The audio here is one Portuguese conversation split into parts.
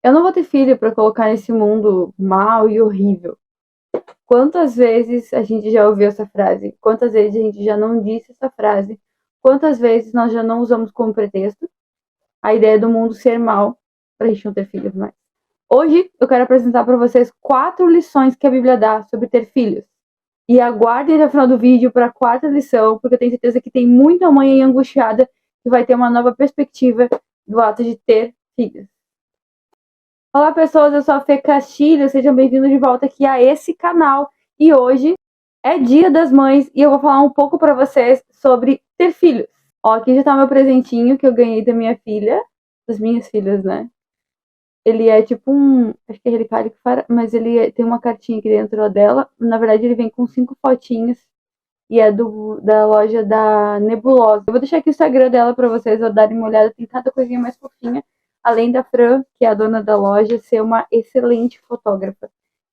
Eu não vou ter filho pra colocar nesse mundo mal e horrível. Quantas vezes a gente já ouviu essa frase? Quantas vezes a gente já não disse essa frase? Quantas vezes nós já não usamos como pretexto a ideia do mundo ser mal pra gente não ter filhos mais? Hoje eu quero apresentar para vocês 4 lições que a Bíblia dá sobre ter filhos. E aguardem até o final do vídeo para a 4ª lição, porque eu tenho certeza que tem muita mãe aí angustiada que vai ter uma nova perspectiva do ato de ter filhos. Olá pessoas, eu sou a Fê Castilho, sejam bem-vindos de volta aqui a esse canal. E hoje é Dia das Mães e eu vou falar um pouco para vocês sobre ter filhos. Ó, aqui já tá o meu presentinho que eu ganhei da minha filha, das minhas filhas, né? Ele é tipo acho que é relicário, mas ele tem uma cartinha aqui dentro dela. Na verdade, ele vem com 5 fotinhos e é da loja da Nebulosa. Eu vou deixar aqui o Instagram dela pra vocês darem uma olhada. Tem cada coisinha mais fofinha. Além da Fran, que é a dona da loja, ser uma excelente fotógrafa.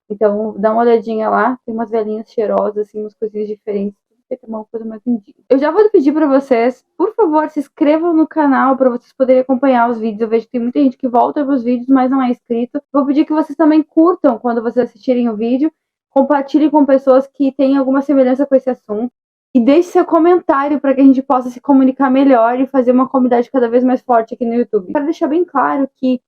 Então, dá uma olhadinha lá. Tem umas velhinhas cheirosas, assim, umas coisinhas diferentes. Uma coisa mais lindinha. Eu já vou pedir para vocês, por favor, se inscrevam no canal para vocês poderem acompanhar os vídeos. Eu vejo que tem muita gente que volta para os vídeos, mas não é inscrito. Vou pedir que vocês também curtam quando vocês assistirem o vídeo. Compartilhem com pessoas que têm alguma semelhança com esse assunto. E deixe seu comentário para que a gente possa se comunicar melhor e fazer uma comunidade cada vez mais forte aqui no YouTube. Quero deixar bem claro que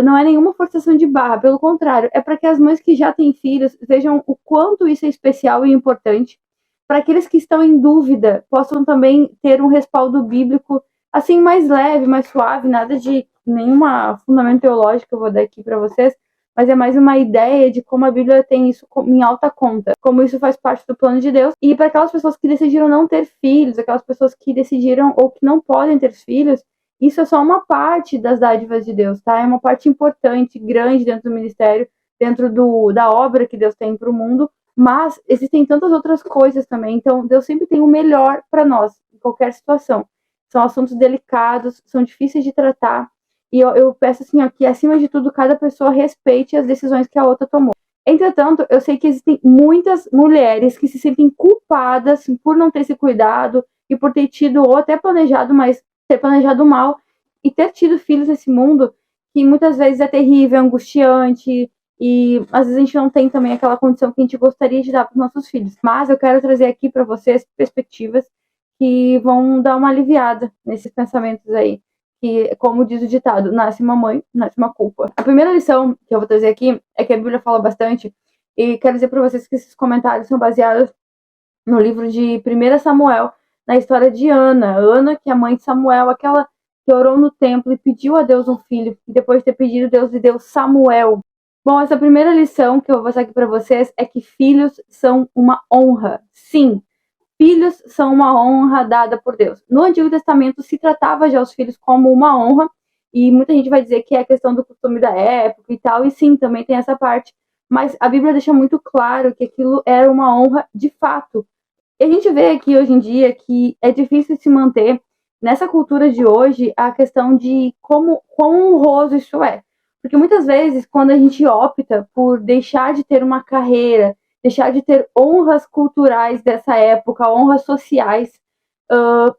não é nenhuma forçação de barra, pelo contrário, é para que as mães que já têm filhos vejam o quanto isso é especial e importante. Para aqueles que estão em dúvida, possam também ter um respaldo bíblico assim mais leve, mais suave, nada de nenhuma fundamento teológico que eu vou dar aqui para vocês, mas é mais uma ideia de como a Bíblia tem isso em alta conta, como isso faz parte do plano de Deus. E para aquelas pessoas que decidiram não ter filhos, aquelas pessoas que decidiram ou que não podem ter filhos, isso é só uma parte das dádivas de Deus, tá? É uma parte importante, grande dentro do ministério, dentro da obra que Deus tem para o mundo. Mas existem tantas outras coisas também. Então, Deus sempre tem o melhor para nós, em qualquer situação. São assuntos delicados, são difíceis de tratar. E eu peço assim, ó, que, acima de tudo, cada pessoa respeite as decisões que a outra tomou. Entretanto, eu sei que existem muitas mulheres que se sentem culpadas por não ter se cuidado e por ter tido, ou até planejado, mas ter planejado mal e ter tido filhos nesse mundo que muitas vezes é terrível, angustiante, e às vezes a gente não tem também aquela condição que a gente gostaria de dar para os nossos filhos. Mas eu quero trazer aqui para vocês perspectivas que vão dar uma aliviada nesses pensamentos aí. Que, como diz o ditado, nasce uma mãe, nasce uma culpa. A primeira lição que eu vou trazer aqui é que a Bíblia fala bastante, e quero dizer para vocês que esses comentários são baseados no livro de 1 Samuel, na história de Ana. Ana, que é a mãe de Samuel, aquela que orou no templo e pediu a Deus um filho, e depois de ter pedido, Deus lhe deu Samuel. Bom, essa primeira lição que eu vou passar aqui para vocês é que filhos são uma honra. Sim, filhos são uma honra dada por Deus. No Antigo Testamento se tratava já os filhos como uma honra, e muita gente vai dizer que é a questão do costume da época e tal, e sim, também tem essa parte. Mas a Bíblia deixa muito claro que aquilo era uma honra de fato. E a gente vê aqui hoje em dia que é difícil se manter nessa cultura de hoje a questão de quão honroso isso é. Porque muitas vezes, quando a gente opta por deixar de ter uma carreira, deixar de ter honras culturais dessa época, honras sociais,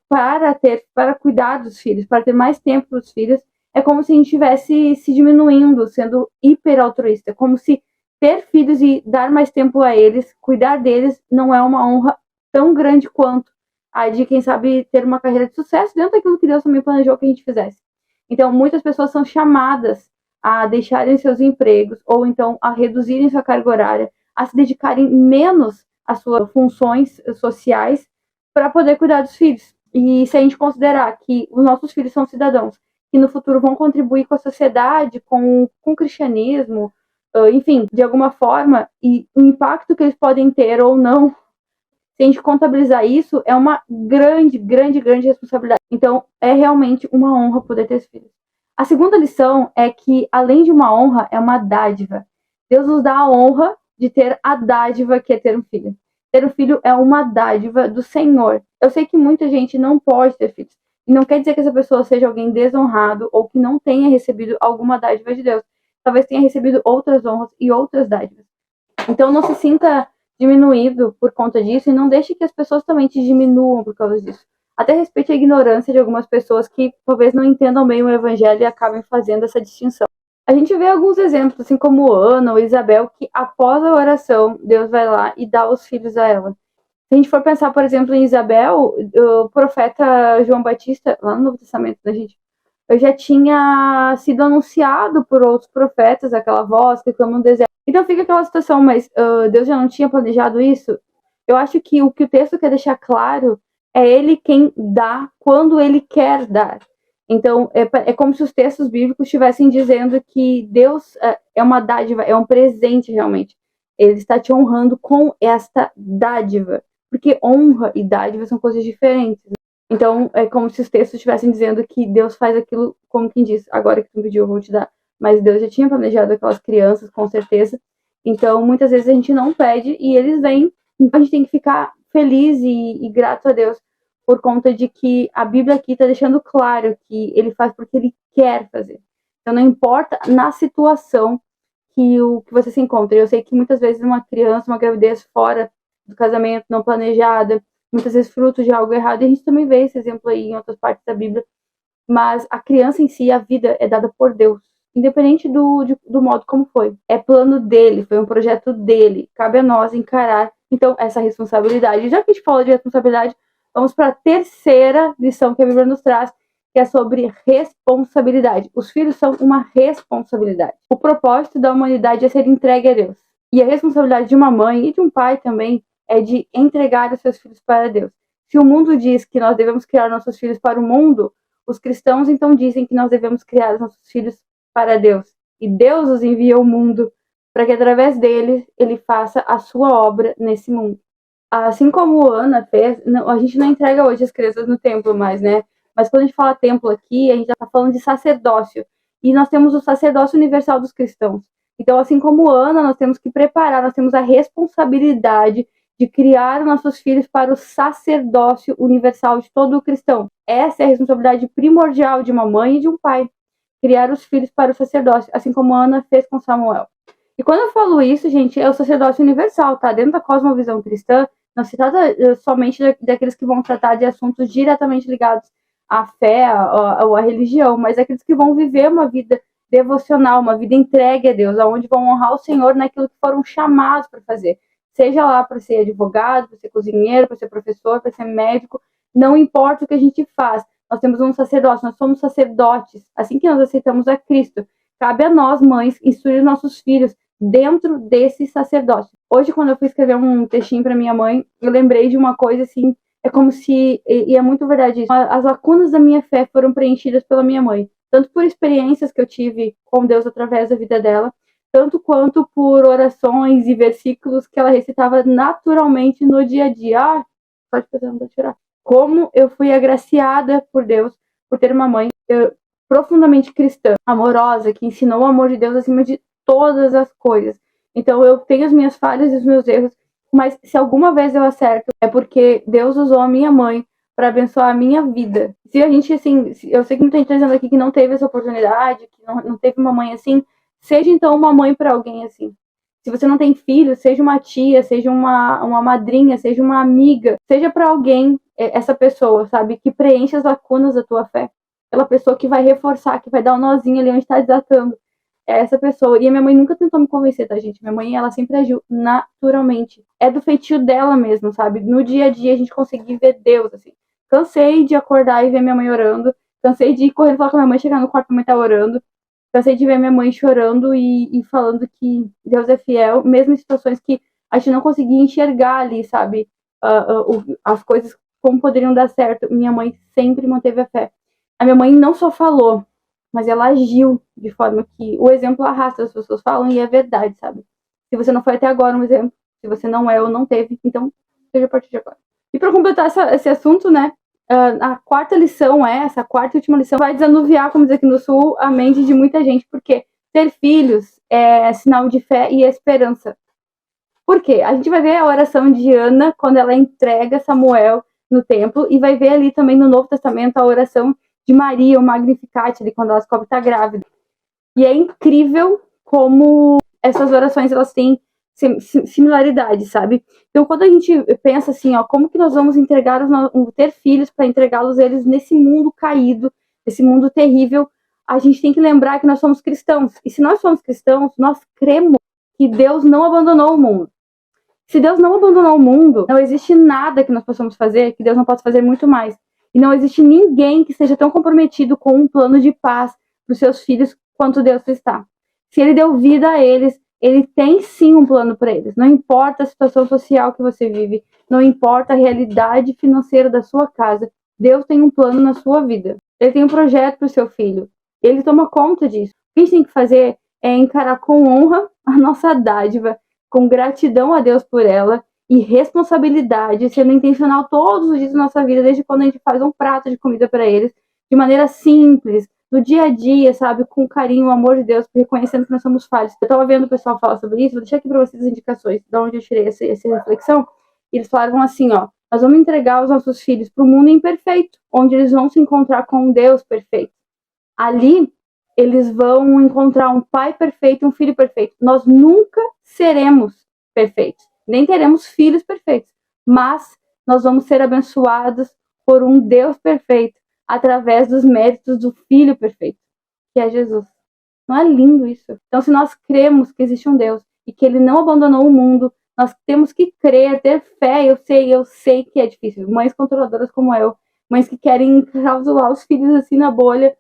para cuidar dos filhos, para ter mais tempo para os filhos, é como se a gente estivesse se diminuindo, sendo hiper altruísta, como se ter filhos e dar mais tempo a eles, cuidar deles, não é uma honra tão grande quanto a de, quem sabe, ter uma carreira de sucesso dentro daquilo que Deus também planejou que a gente fizesse. Então, muitas pessoas são chamadas a deixarem seus empregos, ou então a reduzirem sua carga horária, a se dedicarem menos às suas funções sociais para poder cuidar dos filhos. E se a gente considerar que os nossos filhos são cidadãos que no futuro vão contribuir com a sociedade, com o cristianismo, enfim, de alguma forma, e o impacto que eles podem ter ou não, se a gente contabilizar isso, é uma grande, grande, grande responsabilidade. Então, é realmente uma honra poder ter filhos. A segunda lição é que, além de uma honra, é uma dádiva. Deus nos dá a honra de ter a dádiva que é ter um filho. Ter um filho é uma dádiva do Senhor. Eu sei que muita gente não pode ter filhos. E não quer dizer que essa pessoa seja alguém desonrado ou que não tenha recebido alguma dádiva de Deus. Talvez tenha recebido outras honras e outras dádivas. Então não se sinta diminuído por conta disso e não deixe que as pessoas também te diminuam por causa disso. Até respeite a ignorância de algumas pessoas que talvez não entendam bem o evangelho e acabem fazendo essa distinção. A gente vê alguns exemplos, assim como Ana ou Isabel, que após a oração, Deus vai lá e dá os filhos a ela. Se a gente for pensar, por exemplo, em Isabel, o profeta João Batista, lá no Novo Testamento, da gente, já tinha sido anunciado por outros profetas, aquela voz que clama no deserto. Então fica aquela situação, mas Deus já não tinha planejado isso? Eu acho que o texto quer deixar claro é ele quem dá quando ele quer dar. Então, é como se os textos bíblicos estivessem dizendo que Deus é uma dádiva, é um presente realmente. Ele está te honrando com esta dádiva. Porque honra e dádiva são coisas diferentes. Então, é como se os textos estivessem dizendo que Deus faz aquilo, como quem diz, agora que tu me pediu, eu vou te dar. Mas Deus já tinha planejado aquelas crianças, com certeza. Então, muitas vezes a gente não pede e eles vêm. Então, a gente tem que ficar feliz e grato a Deus por conta de que a Bíblia aqui está deixando claro que ele faz porque ele quer fazer. Então, não importa na situação que você se encontra. Eu sei que muitas vezes uma criança, uma gravidez fora do casamento, não planejada, muitas vezes fruto de algo errado, e a gente também vê esse exemplo aí em outras partes da Bíblia, mas a criança em si, a vida é dada por Deus, independente do modo como foi. É plano dele, foi um projeto dele, cabe a nós encarar, então, essa responsabilidade. Já que a gente fala de responsabilidade, vamos para a terceira lição que a Bíblia nos traz, que é sobre responsabilidade. Os filhos são uma responsabilidade. O propósito da humanidade é ser entregue a Deus. E a responsabilidade de uma mãe e de um pai também é de entregar os seus filhos para Deus. Se o mundo diz que nós devemos criar nossos filhos para o mundo, os cristãos então dizem que nós devemos criar os nossos filhos para Deus. E Deus os envia ao mundo para que através deles ele faça a sua obra nesse mundo. Assim como Ana fez, a gente não entrega hoje as crianças no templo mais, né? Mas quando a gente fala templo aqui, a gente já está falando de sacerdócio. E nós temos o sacerdócio universal dos cristãos. Então, assim como Ana, nós temos que preparar, nós temos a responsabilidade de criar nossos filhos para o sacerdócio universal de todo o cristão. Essa é a responsabilidade primordial de uma mãe e de um pai. Criar os filhos para o sacerdócio, assim como Ana fez com Samuel. E quando eu falo isso, gente, é o sacerdócio universal, tá? Dentro da cosmovisão cristã, não se trata somente daqueles que vão tratar de assuntos diretamente ligados à fé ou à religião, mas daqueles que vão viver uma vida devocional, uma vida entregue a Deus, onde vão honrar o Senhor naquilo que foram chamados para fazer. Seja lá para ser advogado, para ser cozinheiro, para ser professor, para ser médico, não importa o que a gente faz. Nós temos um sacerdócio, nós somos sacerdotes. Assim que nós aceitamos a Cristo, cabe a nós, mães, instruir nossos filhos dentro desse sacerdócio. Hoje, quando eu fui escrever um textinho para minha mãe, eu lembrei de uma coisa assim, é como se, e é muito verdade isso, as lacunas da minha fé foram preenchidas pela minha mãe, tanto por experiências que eu tive com Deus através da vida dela, tanto quanto por orações e versículos que ela recitava naturalmente no dia a dia. Só de pensar, não vou tirar. Como eu fui agraciada por Deus, por ter uma mãe profundamente cristã, amorosa, que ensinou o amor de Deus acima de todas as coisas. Então eu tenho as minhas falhas e os meus erros, mas se alguma vez eu acerto, é porque Deus usou a minha mãe para abençoar a minha vida. Se a gente, assim, eu sei que muita gente está dizendo aqui que não teve essa oportunidade, que não teve uma mãe assim, seja então uma mãe para alguém assim. Se você não tem filho, seja uma tia, seja uma madrinha, seja uma amiga, seja para alguém essa pessoa, sabe, que preenche as lacunas da tua fé. Aquela pessoa que vai reforçar, que vai dar um nozinho ali onde está desatando. É essa pessoa. E a minha mãe nunca tentou me convencer, tá, gente? Minha mãe, ela sempre agiu naturalmente. É do feitio dela mesmo, sabe? No dia a dia a gente conseguir ver Deus, assim. Cansei de acordar e ver minha mãe orando. Cansei de ir correndo falar com a minha mãe, chegar no quarto, minha mãe tá orando. Cansei de ver minha mãe chorando e falando que Deus é fiel, mesmo em situações que a gente não conseguia enxergar ali, sabe? As coisas como poderiam dar certo. Minha mãe sempre manteve a fé. A minha mãe não só falou, mas ela agiu de forma que o exemplo arrasta, as pessoas falam e é verdade, sabe? Se você não foi até agora um exemplo, se você não é ou não teve, então seja a partir de agora. E para completar esse assunto, né, a quarta lição essa quarta e última lição, vai desanuviar, como diz aqui no Sul, a mente de muita gente, porque ter filhos é sinal de fé e esperança. Por quê? A gente vai ver a oração de Ana quando ela entrega Samuel no templo e vai ver ali também no Novo Testamento a oração de Maria, o Magnificat, ali, quando ela descobre que está grávida. E é incrível como essas orações elas têm similaridade, sabe? Então, quando a gente pensa assim, como que nós vamos ter filhos para entregá-los eles nesse mundo caído, nesse mundo terrível, a gente tem que lembrar que nós somos cristãos. E se nós somos cristãos, nós cremos que Deus não abandonou o mundo. Se Deus não abandonou o mundo, não existe nada que nós possamos fazer que Deus não possa fazer muito mais. E não existe ninguém que seja tão comprometido com um plano de paz para os seus filhos quanto Deus está. Se Ele deu vida a eles, Ele tem sim um plano para eles. Não importa a situação social que você vive, não importa a realidade financeira da sua casa, Deus tem um plano na sua vida. Ele tem um projeto para o seu filho. Ele toma conta disso. O que a gente tem que fazer é encarar com honra a nossa dádiva, com gratidão a Deus por ela e responsabilidade, sendo intencional todos os dias da nossa vida, desde quando a gente faz um prato de comida para eles, de maneira simples, no dia a dia, sabe, com carinho, o amor de Deus, reconhecendo que nós somos falhos. Eu estava vendo o pessoal falar sobre isso, vou deixar aqui para vocês as indicações de onde eu tirei essa reflexão. E eles falaram assim, ó, nós vamos entregar os nossos filhos para o mundo imperfeito, onde eles vão se encontrar com um Deus perfeito. Ali, eles vão encontrar um pai perfeito e um filho perfeito. Nós nunca seremos perfeitos, nem teremos filhos perfeitos, mas nós vamos ser abençoados por um Deus perfeito através dos méritos do Filho perfeito, que é Jesus. Não é lindo isso? Então, se nós cremos que existe um Deus e que Ele não abandonou o mundo, nós temos que crer, ter fé. Eu sei que é difícil. Mães controladoras como eu, mães que querem enclausurar os filhos assim na bolha,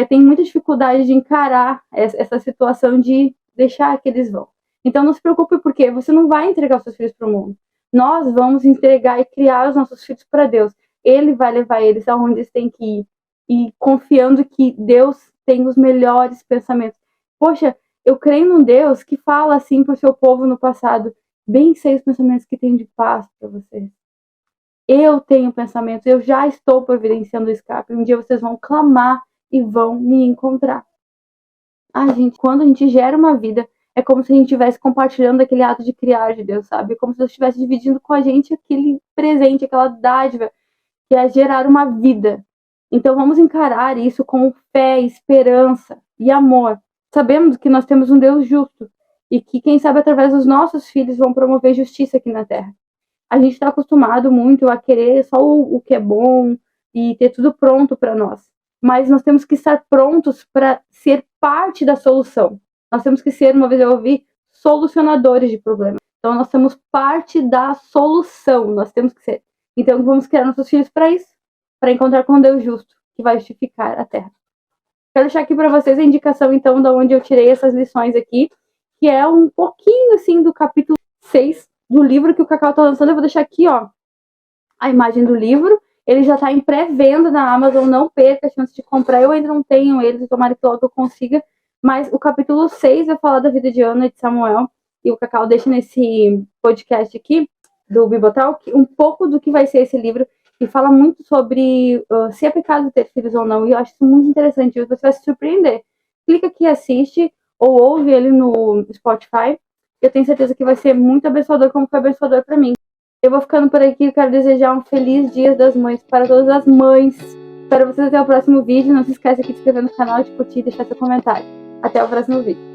tem muita dificuldade de encarar essa situação de deixar que eles vão. Então não se preocupe, porque você não vai entregar os seus filhos para o mundo. Nós vamos entregar e criar os nossos filhos para Deus. Ele vai levar eles aonde eles têm que ir. E confiando que Deus tem os melhores pensamentos. Poxa, eu creio num Deus que fala assim para o seu povo no passado: bem sei os pensamentos que tenho de paz para vocês. Eu tenho pensamentos, eu já estou providenciando o escape. Um dia vocês vão clamar e vão me encontrar. Gente, quando a gente gera uma vida, é como se a gente estivesse compartilhando aquele ato de criar de Deus, sabe? É como se Deus estivesse dividindo com a gente aquele presente, aquela dádiva, que é gerar uma vida. Então vamos encarar isso com fé, esperança e amor. Sabemos que nós temos um Deus justo e que, quem sabe, através dos nossos filhos vão promover justiça aqui na Terra. A gente está acostumado muito a querer só o que é bom e ter tudo pronto para nós. Mas nós temos que estar prontos para ser parte da solução. Nós temos que ser, uma vez eu ouvi, solucionadores de problemas. Então nós somos parte da solução, nós temos que ser. Então vamos criar nossos filhos para isso, para encontrar com Deus justo, que vai justificar a terra. Quero deixar aqui para vocês a indicação, então, de onde eu tirei essas lições aqui, que é um pouquinho, assim, do capítulo 6 do livro que o Cacau está lançando. Eu vou deixar aqui, ó, a imagem do livro. Ele já está em pré-venda na Amazon, não perca a chance de comprar. Eu ainda não tenho ele, tomara que logo eu consiga. Mas o capítulo 6 vai falar da vida de Ana e de Samuel. E o Cacau deixa nesse podcast aqui, do Bibotalk, um pouco do que vai ser esse livro. E fala muito sobre se é pecado ter filhos ou não. E eu acho isso muito interessante. Você vai se surpreender. Clica aqui, assiste, ou ouve ele no Spotify. Eu tenho certeza que vai ser muito abençoador, como foi abençoador para mim. Eu vou ficando por aqui. Eu quero desejar um feliz Dia das Mães para todas as mães. Espero vocês até o próximo vídeo. Não se esqueça aqui de se inscrever no canal, de curtir e deixar seu comentário. Até o próximo vídeo.